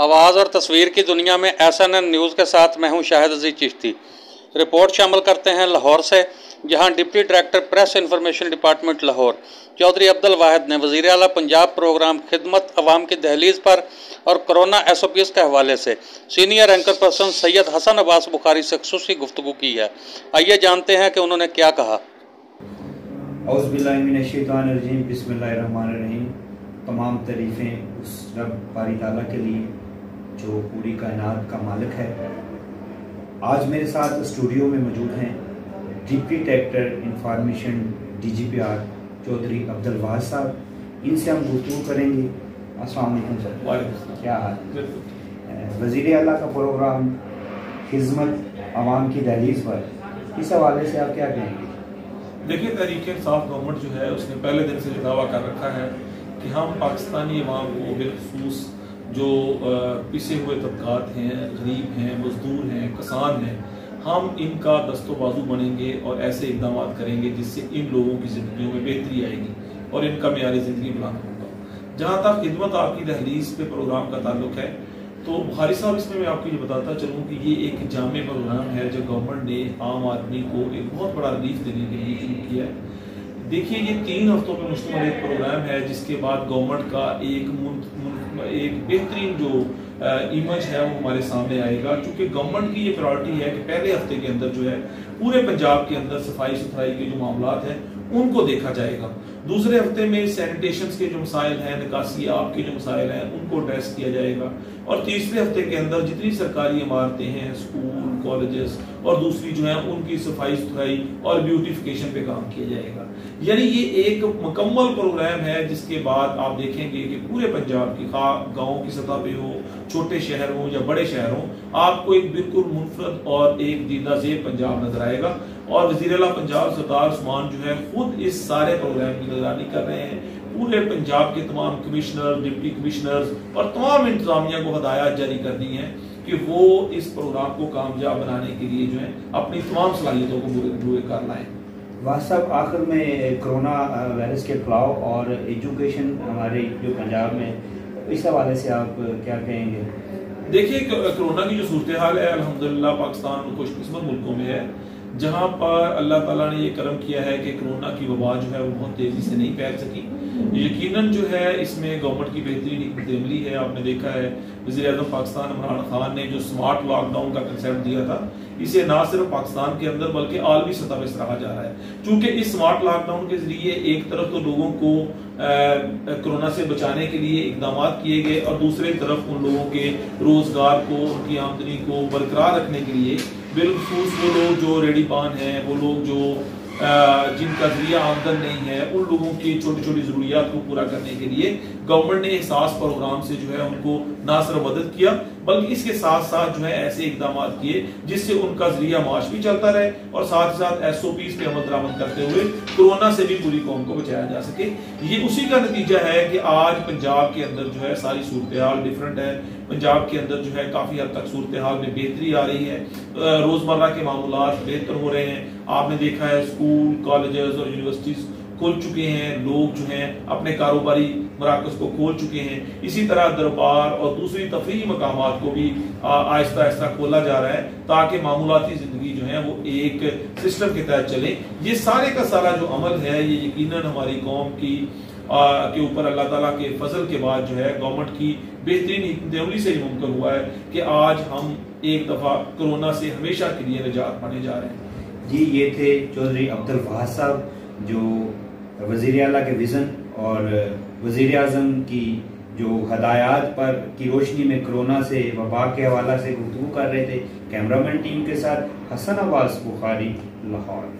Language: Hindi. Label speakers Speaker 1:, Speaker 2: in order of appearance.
Speaker 1: आवाज़ और तस्वीर की दुनिया में SNN न्यूज़ के साथ मैं हूं शाहिद अजीज चिश्ती। रिपोर्ट शामिल करते हैं लाहौर से, जहां deputy director press information department Lahore Chaudhry Abdul Wahid ने वज़ीर आला पंजाब प्रोग्राम खिदमत अवाम की दहलीज पर और कोरोना SOPs के हवाले से senior anchor person Syed Hasan Abbas Bukhari से खुसूसी गुफ्तगू की है। आइए जानते हैं कि उन्होंने क्या कहा।
Speaker 2: बिस्मिल्लाहिर्रहमानिर्रहीम। तमाम तारीफ़ें उस रब बारी ताला के लिए जो पूरी कायनात का मालिक है। आज मेरे साथ स्टूडियो में मौजूद हैं deputy director information DGPR Chaudhry Abdul Wahid sahab. इनसे हम गुफ्तगू करेंगे। अस्सलाम वालेकुम सर, क्या हाल? वज़ीर आला का प्रोग्राम खिदमत अवाम की दहलीज पर, इस हवाले से आप क्या कहेंगे?
Speaker 3: देखिए, तहरीक इंसाफ गवर्नमेंट जो है उसने पहले दिन से जो दावा कर रखा है कि हम पाकिस्तानी अवाम को बिलखसूस जो पिसे हुए तबकात हैं, गरीब हैं, मजदूर हैं, किसान हैं, हम इनका दस्तो बाजू बनेंगे और ऐसे इकदाम करेंगे जिससे इन लोगों की ज़िंदगी में बेहतरी आएगी और इनका मेयार ज़िंदगी बुलंद होगा। जहाँ तक खिदमत आपकी दहलीज पे प्रोग्राम का ताल्लुक है, तो बुखारी साहब, इसमें मैं आपको ये बताता चलूँ कि ये एक जामे प्रोग्राम है जो गवर्नमेंट ने आम आदमी को एक बहुत बड़ा रिलीफ देने के लिए शुरू किया है। देखिए, ये 3 हफ्तों पर मुश्तमिल एक प्रोग्राम है जिसके बाद गवर्नमेंट का एक बेहतरीन जो इमेज है वो हमारे सामने आएगा, क्योंकि गवर्नमेंट की ये प्रायोरिटी है कि पहले हफ्ते के अंदर जो है पूरे पंजाब के अंदर सफाई सुथराई के जो मामलात हैं उनको देखा जाएगा। दूसरे हफ्ते में सैनिटेशन के जो मसाइल हैं, निकासी आब के जो मसाइल हैं, उनको एड्रेस किया जाएगा। और तीसरे हफ्ते के अंदर जितनी सरकारी इमारतें हैं, स्कूल, कॉलेजेस और दूसरी जो है उनकी सफाई सुथराई और ब्यूटिफिकेशन पे काम किया जाएगा। यानी ये एक मुकम्मल प्रोग्राम है जिसके बाद आप देखेंगे कि पूरे पंजाब की गाँव की सतह पे हो, छोटे शहर हो या बड़े शहर हो, आपको एक बिल्कुल मुनफरद और एक दीदाज़ेब पंजाब नजर आएगा। और वज़ीर आला पंजाब सरदार उस्मान जो है खुद इस सारे प्रोग्राम की निगरानी कर रहे हैं। पूरे पंजाब के तमाम कमिश्नर, डिप्टी कमिश्नर्स और तमाम इंतजामिया को हदायत जारी कर दी हैं कि वो इस प्रोग्राम को कामयाब बनाने के लिए जो है अपनी तमाम सलाहियतों को पूरे कर लाएं।
Speaker 2: वाह साहब, आखिर में कोरोना वायरस के फैलाव और एजुकेशन हमारे जो पंजाब में, इस हवाले से आप क्या कहेंगे?
Speaker 3: देखिए, कोरोना की जो सूरत हाल है, अल्हम्दुलिल्लाह पाकिस्तान खुशकिस्मत मुल्कों में है जहां पर अल्लाह ताला ने ये करम किया है कि कोरोना की वबा जो है वो बहुत तेजी से नहीं फैल सकी। यकीनन जो है इसमें गवर्नमेंट की बेहतरीन हिकमत अमली है। आपने देखा है वज़ीर आज़म पाकिस्तान इमरान खान ने जो स्मार्ट लॉकडाउन का कंसेप्ट दिया था, इसे ना सिर्फ पाकिस्तान के अंदर बल्कि आलमी सतह पर सराहा जा रहा है। क्योंकि इस स्मार्ट लॉकडाउन के जरिए एक तरफ तो लोगों को कोरोना से बचाने के लिए इकदाम किए गए और दूसरी तरफ उन लोगों के रोजगार को, उनकी आमदनी को बरकरार रखने के लिए बिलखसूस वो लोग जो रेडीपान हैं, वो लोग जो जिनका जरिया आमदन नहीं है, उन लोगों की छोटी छोटी जरूरियात को पूरा करने के लिए गवर्नमेंट ने एहसास प्रोग्राम से जो है उनको ना सिर्फ मदद किया बल्कि इसके साथ साथ जो है ऐसे इकदाम किए जिससे उनका जरिया माश भी चलता रहे और साथ ही साथ SOPs पे अमल दरामद करते हुए कोरोना से भी पूरी कौम को बचाया जा सके। ये उसी का नतीजा है कि आज पंजाब के अंदर जो है सारी सूरत हाल डिफरेंट है। पंजाब के अंदर जो है काफी हद तक सूरत हाल में बेहतरी आ रही है, रोजमर्रा के मामूलात बेहतर हो रहे हैं। आपने देखा है स्कूल, कॉलेजेस और यूनिवर्सिटीज खोल चुके हैं, लोग जो हैं अपने कारोबारी मराकज को खोल चुके हैं। इसी तरह दरबार और दूसरी तफरीही मकामात को भी आहिस्ता आहिस्ता खोला जा रहा है ताकि मामूलाती जिंदगी जो है वो एक सिस्टम के तहत चले। ये सारे का सारा जो अमल है ये यकीनन हमारी कौम की के ऊपर अल्लाह ताला के फजल के बाद जो है गवर्नमेंट की बेहतरीन हिकमत अमली से ही मुमकिन हुआ है कि आज हम एक दफा कोरोना से हमेशा के लिए निजात पाने जा रहे हैं।
Speaker 2: जी, ये थे चौधरी अब्दुल वाहिद साहब जो वज़ीर आला के विज़न और वज़ीर आज़म की जो हदायत पर की रोशनी में कोरोना से वबा के हवाला से गुफ्तगू कर रहे थे। कैमरामैन टीम के साथ हसन अब्बास बुखारी, लाहौर।